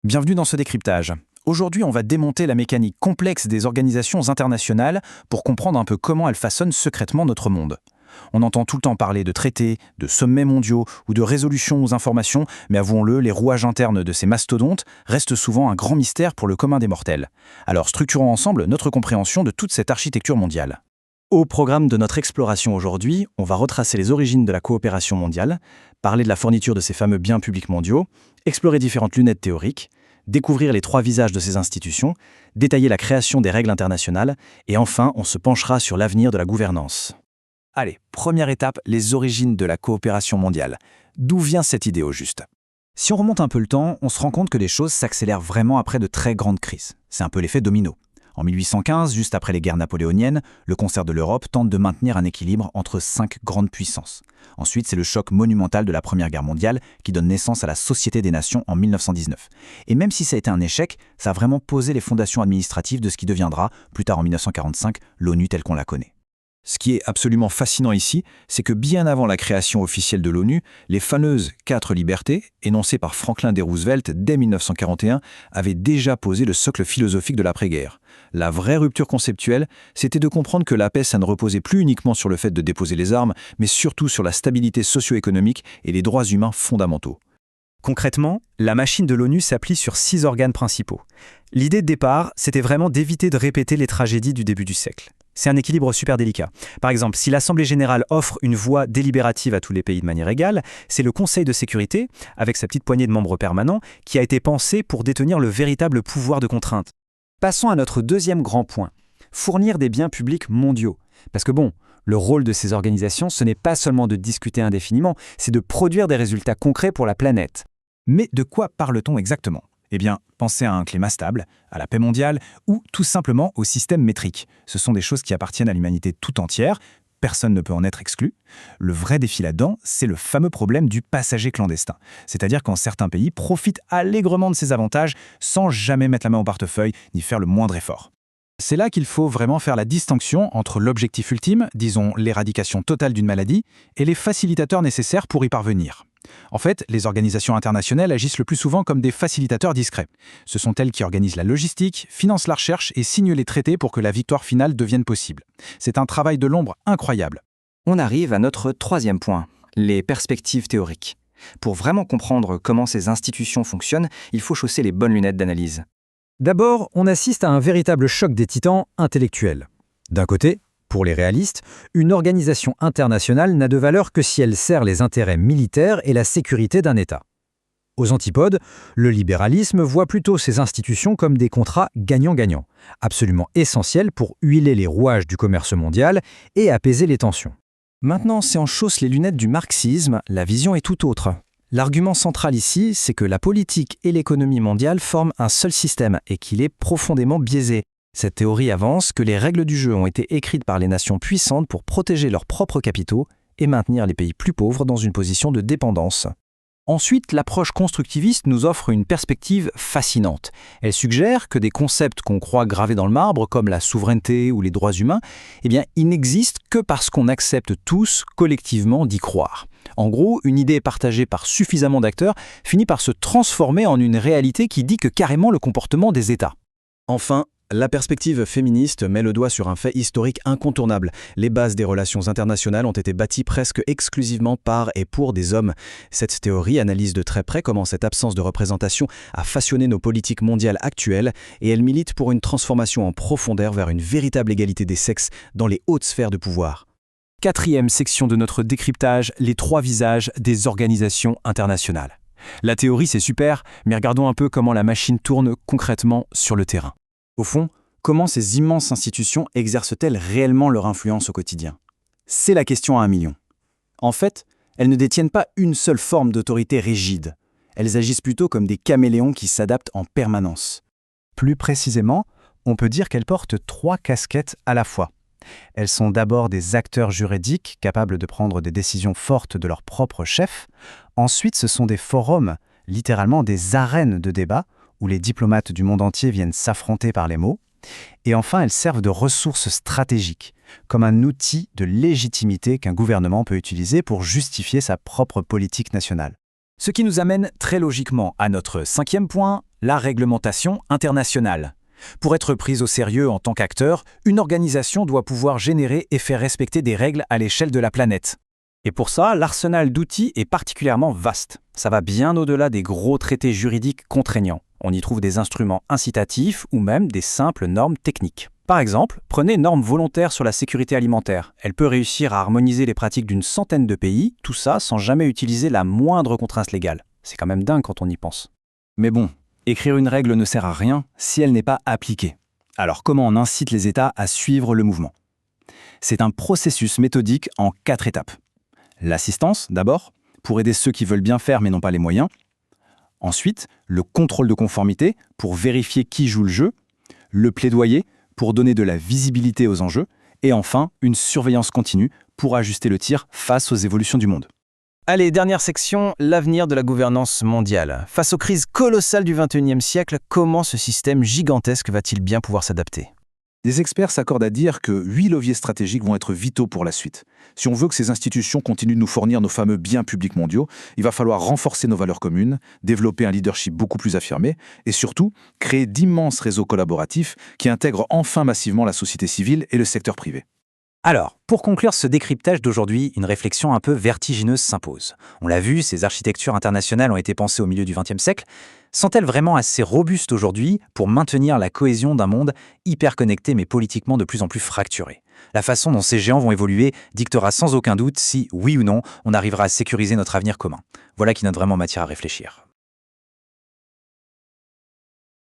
Bienvenue dans ce décryptage. Aujourd'hui, on va démonter la mécanique complexe des organisations internationales pour comprendre un peu comment elles façonnent secrètement notre monde. On entend tout le temps parler de traités, de sommets mondiaux ou de résolutions aux informations, mais avouons-le, les rouages internes de ces mastodontes restent souvent un grand mystère pour le commun des mortels. Alors structurons ensemble notre compréhension de toute cette architecture mondiale. Au programme de notre exploration aujourd'hui, on va retracer les origines de la coopération mondiale, parler de la fourniture de ces fameux biens publics mondiaux, explorer différentes lunettes théoriques, découvrir les trois visages de ces institutions, détailler la création des règles internationales, et enfin, on se penchera sur l'avenir de la gouvernance. Allez, première étape, les origines de la coopération mondiale. D'où vient cette idée au juste ? Si on remonte un peu le temps, on se rend compte que les choses s'accélèrent vraiment après de très grandes crises. C'est un peu l'effet domino. En 1815, juste après les guerres napoléoniennes, le concert de l'Europe tente de maintenir un équilibre entre 5 grandes puissances. Ensuite, c'est le choc monumental de la Première Guerre mondiale qui donne naissance à la Société des Nations en 1919. Et même si ça a été un échec, ça a vraiment posé les fondations administratives de ce qui deviendra, plus tard en 1945, l'ONU telle qu'on la connaît. Ce qui est absolument fascinant ici, c'est que bien avant la création officielle de l'ONU, les fameuses 4 libertés, énoncées par Franklin D. Roosevelt dès 1941, avaient déjà posé le socle philosophique de l'après-guerre. La vraie rupture conceptuelle, c'était de comprendre que la paix, ça ne reposait plus uniquement sur le fait de déposer les armes, mais surtout sur la stabilité socio-économique et les droits humains fondamentaux. Concrètement, la machine de l'ONU s'appuie sur 6 organes principaux. L'idée de départ, c'était vraiment d'éviter de répéter les tragédies du début du siècle. C'est un équilibre super délicat. Par exemple, si l'Assemblée générale offre une voix délibérative à tous les pays de manière égale, c'est le Conseil de sécurité, avec sa petite poignée de membres permanents, qui a été pensé pour détenir le véritable pouvoir de contrainte. Passons à notre deuxième grand point, fournir des biens publics mondiaux. Parce que le rôle de ces organisations, ce n'est pas seulement de discuter indéfiniment, c'est de produire des résultats concrets pour la planète. Mais de quoi parle-t-on exactement ? Eh bien, pensez à un climat stable, à la paix mondiale ou tout simplement au système métrique. Ce sont des choses qui appartiennent à l'humanité tout entière, personne ne peut en être exclu. Le vrai défi là-dedans, c'est le fameux problème du passager clandestin. C'est-à-dire quand certains pays profitent allègrement de ces avantages sans jamais mettre la main au portefeuille ni faire le moindre effort. C'est là qu'il faut vraiment faire la distinction entre l'objectif ultime, disons l'éradication totale d'une maladie, et les facilitateurs nécessaires pour y parvenir. En fait, les organisations internationales agissent le plus souvent comme des facilitateurs discrets. Ce sont elles qui organisent la logistique, financent la recherche et signent les traités pour que la victoire finale devienne possible. C'est un travail de l'ombre incroyable. On arrive à notre troisième point, les perspectives théoriques. Pour vraiment comprendre comment ces institutions fonctionnent, il faut chausser les bonnes lunettes d'analyse. D'abord, on assiste à un véritable choc des titans intellectuels. D'un côté, pour les réalistes, une organisation internationale n'a de valeur que si elle sert les intérêts militaires et la sécurité d'un État. Aux antipodes, le libéralisme voit plutôt ces institutions comme des contrats gagnant-gagnant, absolument essentiels pour huiler les rouages du commerce mondial et apaiser les tensions. Maintenant, si on chausse les lunettes du marxisme, la vision est tout autre. L'argument central ici, c'est que la politique et l'économie mondiale forment un seul système et qu'il est profondément biaisé. Cette théorie avance que les règles du jeu ont été écrites par les nations puissantes pour protéger leurs propres capitaux et maintenir les pays plus pauvres dans une position de dépendance. Ensuite, l'approche constructiviste nous offre une perspective fascinante. Elle suggère que des concepts qu'on croit gravés dans le marbre, comme la souveraineté ou les droits humains, ils n'existent que parce qu'on accepte tous collectivement d'y croire. En gros, une idée partagée par suffisamment d'acteurs finit par se transformer en une réalité qui dit que carrément le comportement des États. Enfin, la perspective féministe met le doigt sur un fait historique incontournable. Les bases des relations internationales ont été bâties presque exclusivement par et pour des hommes. Cette théorie analyse de très près comment cette absence de représentation a façonné nos politiques mondiales actuelles et elle milite pour une transformation en profondeur vers une véritable égalité des sexes dans les hautes sphères de pouvoir. Quatrième section de notre décryptage, les 3 visages des organisations internationales. La théorie, c'est super, mais regardons un peu comment la machine tourne concrètement sur le terrain. Au fond, comment ces immenses institutions exercent-elles réellement leur influence au quotidien ? C'est la question à 1 million. En fait, elles ne détiennent pas une seule forme d'autorité rigide. Elles agissent plutôt comme des caméléons qui s'adaptent en permanence. Plus précisément, on peut dire qu'elles portent 3 casquettes à la fois. Elles sont d'abord des acteurs juridiques capables de prendre des décisions fortes de leur propre chef. Ensuite, ce sont des forums, littéralement des arènes de débat, où les diplomates du monde entier viennent s'affronter par les mots. Et enfin, elles servent de ressources stratégiques, comme un outil de légitimité qu'un gouvernement peut utiliser pour justifier sa propre politique nationale. Ce qui nous amène très logiquement à notre 5e point, La réglementation internationale. Pour être prise au sérieux en tant qu'acteur, une organisation doit pouvoir générer et faire respecter des règles à l'échelle de la planète. Et pour ça, l'arsenal d'outils est particulièrement vaste. Ça va bien au-delà des gros traités juridiques contraignants. On y trouve des instruments incitatifs ou même des simples normes techniques. Par exemple, prenez une norme volontaire sur la sécurité alimentaire. Elle peut réussir à harmoniser les pratiques d'une centaine de pays, tout ça sans jamais utiliser la moindre contrainte légale. C'est quand même dingue quand on y pense. Mais bon, écrire une règle ne sert à rien si elle n'est pas appliquée. Alors comment on incite les États à suivre le mouvement? C'est un processus méthodique en 4 étapes. L'assistance, d'abord, pour aider ceux qui veulent bien faire mais n'ont pas les moyens. Ensuite, le contrôle de conformité, pour vérifier qui joue le jeu. Le plaidoyer, pour donner de la visibilité aux enjeux. Et enfin, une surveillance continue, pour ajuster le tir face aux évolutions du monde. Allez, dernière section, l'avenir de la gouvernance mondiale. Face aux crises colossales du XXIe siècle, comment ce système gigantesque va-t-il bien pouvoir s'adapter ? Des experts s'accordent à dire que 8 leviers stratégiques vont être vitaux pour la suite. Si on veut que ces institutions continuent de nous fournir nos fameux biens publics mondiaux, il va falloir renforcer nos valeurs communes, développer un leadership beaucoup plus affirmé et surtout créer d'immenses réseaux collaboratifs qui intègrent enfin massivement la société civile et le secteur privé. Alors, pour conclure ce décryptage d'aujourd'hui, une réflexion un peu vertigineuse s'impose. On l'a vu, ces architectures internationales ont été pensées au milieu du XXe siècle. Sont-elles vraiment assez robustes aujourd'hui pour maintenir la cohésion d'un monde hyper connecté mais politiquement de plus en plus fracturé ? La façon dont ces géants vont évoluer dictera sans aucun doute si, oui ou non, on arrivera à sécuriser notre avenir commun. Voilà qui note vraiment matière à réfléchir.